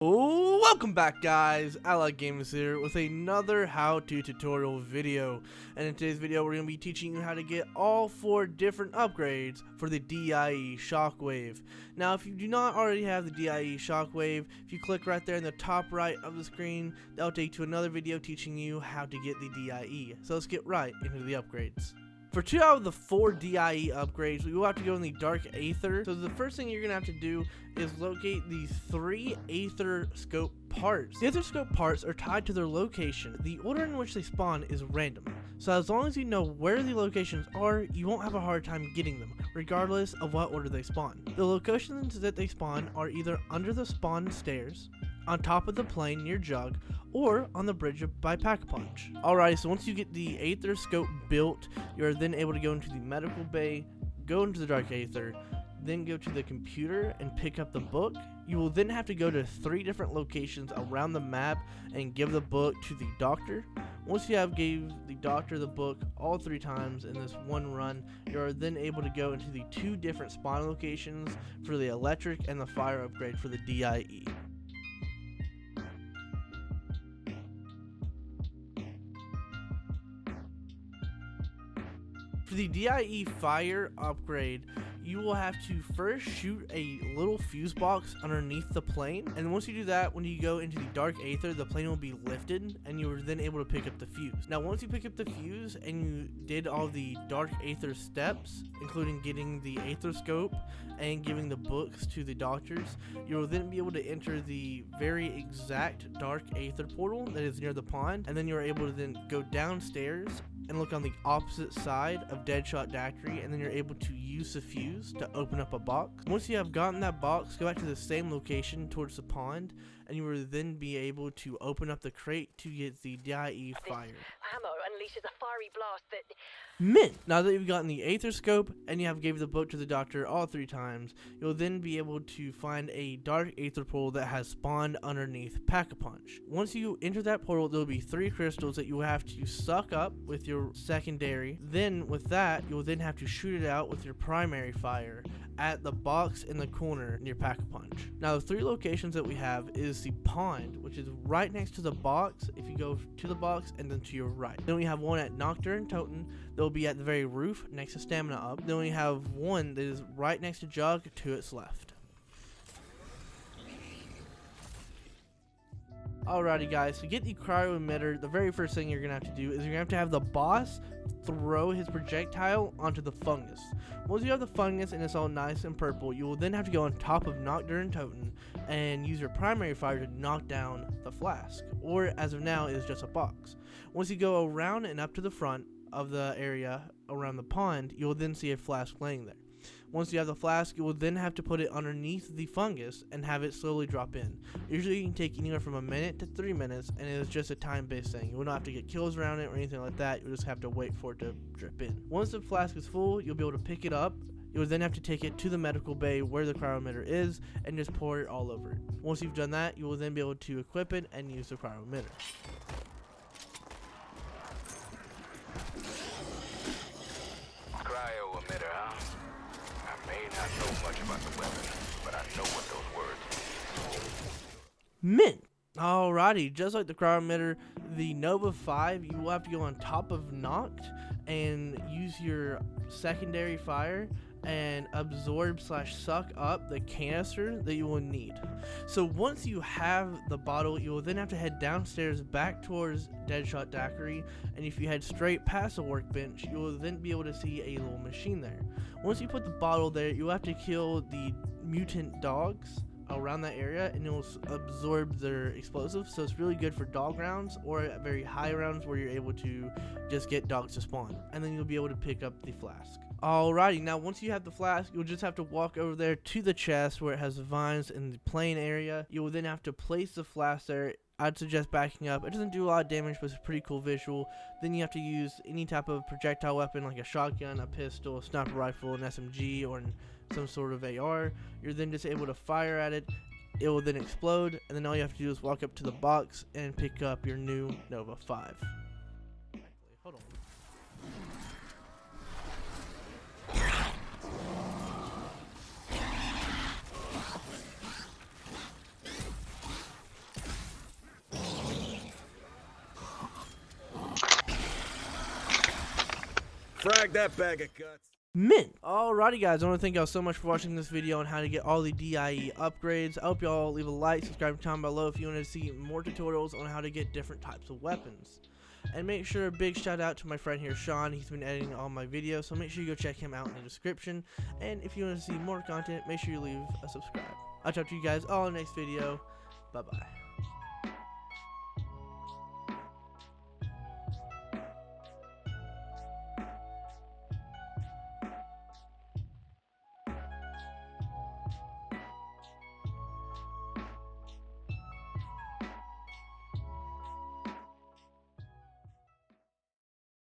Welcome back, guys. Alliedgame is here with another how-to tutorial video, and in today's video we're going to be teaching you how to get all 4 different upgrades for the D.I.E shockwave. Now if you do not already have the D.I.E shockwave, if you click right there in the top right of the screen, that'll take you to another video teaching you how to get the D.I.E. So let's get right into the upgrades. For 2 out of the 4 D.I.E upgrades, we will have to go in the Dark Aether. So the first thing you're going to have to do is locate these 3 Aetherscope parts. The Aetherscope parts are tied to their location. The order in which they spawn is random. So as long as you know where the locations are, you won't have a hard time getting them, regardless of what order they spawn. The locations that they spawn are either under the spawn stairs, on top of the plane near Jug, or on the bridge by Pack-a-Punch. Alright, so once you get the Aetherscope built, you are then able to go into the medical bay, go into the Dark Aether, then go to the computer and pick up the book. You will then have to go to 3 different locations around the map and give the book to the doctor. Once you have gave the doctor the book all 3 times in this one run, you are then able to go into the 2 different spawn locations for the electric and the fire upgrade for the D.I.E. For the D.I.E fire upgrade, you will have to first shoot a little fuse box underneath the plane, and once you do that, when you go into the Dark Aether, the plane will be lifted and you are then able to pick up the fuse. Now once you pick up the fuse and you did all the Dark Aether steps, including getting the Aetherscope and giving the books to the doctors, you will then be able to enter the very exact Dark Aether portal that is near the pond, and then you are able to then go downstairs and look on the opposite side of Deadshot Daiquiri, and then you're able to use the fuse to open up a box. Once you have gotten that box, go back to the same location towards the pond, and you will then be able to open up the crate to get the D.I.E fire. Ammo unleashes a fiery blast that... Mint! Now that you've gotten the Aetherscope and you have gave the book to the doctor all 3 times, you'll then be able to find a Dark Aether portal that has spawned underneath Pack-a-Punch. Once you enter that portal, there will be 3 crystals that you will have to suck up with your secondary. Then with that, you'll then have to shoot it out with your primary fire at the box in the corner near Pack-a-Punch. Now the 3 locations that we have is the pond, which is right next to the box if you go to the box and then to your right. Then we have one at Nocturne Toten that will be at the very roof next to Stamina Up. Then we have one that is right next to Jug to its left. Alrighty guys, to get the Cryo-Emitter, the very first thing you're going to have to do is you're going to have the boss throw his projectile onto the fungus. Once you have the fungus and it's all nice and purple, you will then have to go on top of Nocturne Toten and use your primary fire to knock down the flask, or as of now it is just a box. Once you go around and up to the front of the area around the pond, you will then see a flask laying there. Once you have the flask, you will then have to put it underneath the fungus and have it slowly drop in. Usually it can take anywhere from 1 minute to 3 minutes, and it is just a time-based thing. You will not have to get kills around it or anything like that. You'll just have to wait for it to drip in. Once the flask is full, you'll be able to pick it up. You will then have to take it to the medical bay where the Cryo-Emitter is and just pour it all over it. Once you've done that, you will then be able to equip it and use the Cryo-Emitter. Cryo-Emitter, huh? I may not know much about the weapon, but I know what those words mean. Mint! Alrighty, just like the Cryo-Emitter, the Nova 5, you will have to go on top of Noct and use your secondary fire and absorb/suck up the canister that you will need. So once you have the bottle, you will then have to head downstairs back towards Deadshot Daiquiri, and if you head straight past the workbench, you will then be able to see a little machine there. Once you put the bottle there, you will have to kill the mutant dogs around that area, and it will absorb their explosives. So it's really good for dog rounds or at very high rounds where you're able to just get dogs to spawn, and then you'll be able to pick up the flask. Alrighty, now once you have the flask, you'll just have to walk over there to the chest where it has the vines in the plane area. You will then have to place the flask there. I'd suggest backing up. It doesn't do a lot of damage, but it's a pretty cool visual. Then you have to use any type of projectile weapon like a shotgun, a pistol, a sniper rifle, an SMG, or some sort of AR. You're then just able to fire at it. It will then explode, and then all you have to do is walk up to the box and pick up your new Nova 5. Hold on. Frag that bag of guts. Mint. Alrighty guys, I want to thank y'all so much for watching this video on how to get all the D.I.E upgrades. I hope y'all leave a like, subscribe, comment below if you want to see more tutorials on how to get different types of weapons. And make sure, a big shout out to my friend here, Sean. He's been editing all my videos, so make sure you go check him out in the description. And if you want to see more content, make sure you leave a subscribe. I'll talk to you guys all in the next video. Bye bye.